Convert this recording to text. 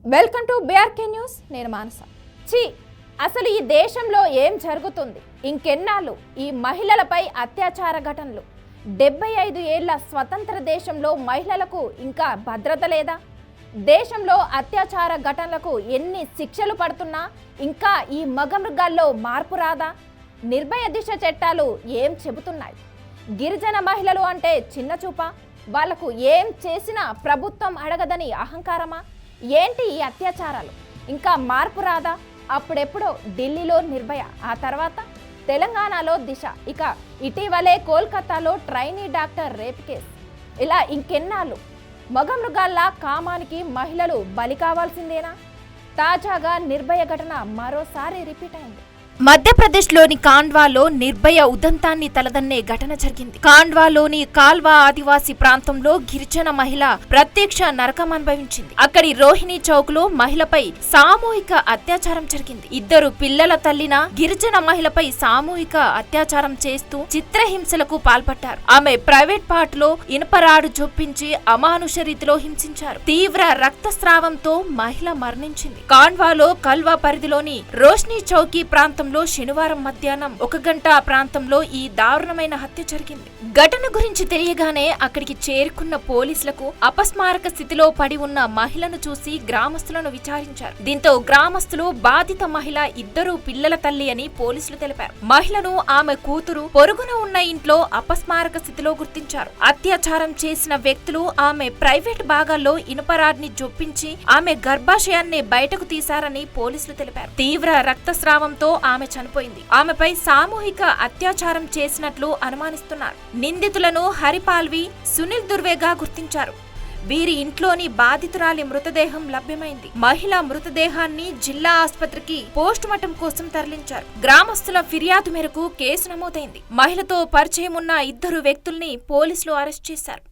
Welcome to BRK news. నేను మానస. అసలు ఈ దేశంలో ఏం జరుగుతుంది? ఇంకెన్నాళ్ళు ఈ మహిళలపై అత్యాచార ఘటనలు? 75 ఏళ్ల స్వతంత్ర దేశంలో మహిళలకు ఇంకా భద్రత లేదా? దేశంలో అత్యాచార ఘటనలకు ఎన్ని శిక్షలు పడుతున్నా ఇంకా ఈ మగమృగాల్లో మార్పు రాదా? నిర్భయ దిశ చట్టాలు ఏం చెబుతున్నాయి? గిరిజన మహిళలు అంటే చిన్న చూపా? వాళ్లకు ఏం చేసినా ప్రభుత్వం అడగదని అహంకారమా? ఏంటి ఈ అత్యాచారాలు? ఇంకా మార్పు రాదా? అప్పుడెప్పుడో ఢిల్లీలో నిర్భయ, ఆ తర్వాత తెలంగాణలో దిశ, ఇక ఇటీవలే కోల్కతాలో ట్రైనీ డాక్టర్ రేప్ కేసు. ఇలా ఇంకెన్నాళ్ళు మగమృగాల్లా కామానికి మహిళలు బలి కావాల్సిందేనా? తాజాగా నిర్భయ ఘటన మరోసారి రిపీట్ అయింది. మధ్యప్రదేశ్లోని కాండ్వాలో నిర్భయ ఉదంతాన్ని తలదన్నే ఘటన జరిగింది. కాండ్వాలోని కాల్వా ఆదివాసీ ప్రాంతంలో గిరిజన మహిళ ప్రత్యక్ష నరకం అనుభవించింది. అక్కడి రోహిణి చౌక్లో మహిళపై సామూహిక అత్యాచారం జరిగింది. 2 పిల్లల తల్లిన గిరిజన మహిళపై సామూహిక అత్యాచారం చేస్తూ చిత్రహింసలకు పాల్పడ్డారు. ఆమె ప్రైవేట్ పార్ట్లో ఇనుపరాడు చొప్పించి అమానుష రీతిలో హింసించారు. తీవ్ర రక్తస్రావంతో మహిళ మరణించింది. కాండ్వాలో కల్వా పరిధిలోని రోష్ని చౌకీ ప్రాంతం శనివారం మధ్యాహ్నం 1 గంట ప్రాంతంలో ఈ దారుణమైన హత్య జరిగింది. ఘటన గురించి తెలియగానే అక్కడికి చేరుకున్న పోలీసులకు అపస్మారక స్థితిలో పడి ఉన్న మహిళను చూసి గ్రామస్తులను విచారించారు. దీంతో గ్రామస్తులు బాధిత మహిళ 2 పిల్లల తల్లి అని పోలీసులు తెలిపారు. మహిళను ఆమె కూతురు పొరుగున ఉన్న ఇంట్లో అపస్మారక స్థితిలో గుర్తించారు. అత్యాచారం చేసిన వ్యక్తులు ఆమె ప్రైవేట్ భాగాల్లో ఇనుపరాడ్ని జొప్పించి ఆమె గర్భాశయాన్ని బయటకు తీశారని పోలీసులు తెలిపారు. తీవ్ర రక్తస్రావంతో ఆమె చనిపోయింది. ఆమెపై సామూహిక అత్యాచారం చేసినట్లు అనుమానిస్తున్నారు. నిందితులను హరిపాల్వి, సునీల్ దుర్వేగా గుర్తించారు. వీరి ఇంట్లోని బాధితురాలి మృతదేహం లభ్యమైంది. మహిళ మృతదేహాన్ని జిల్లా ఆసుపత్రికి పోస్టుమార్టం కోసం తరలించారు. గ్రామస్తుల ఫిర్యాదు మేరకు కేసు నమోదైంది. మహిళతో పరిచయం ఉన్న 2 వ్యక్తుల్ని పోలీసులు అరెస్ట్ చేశారు.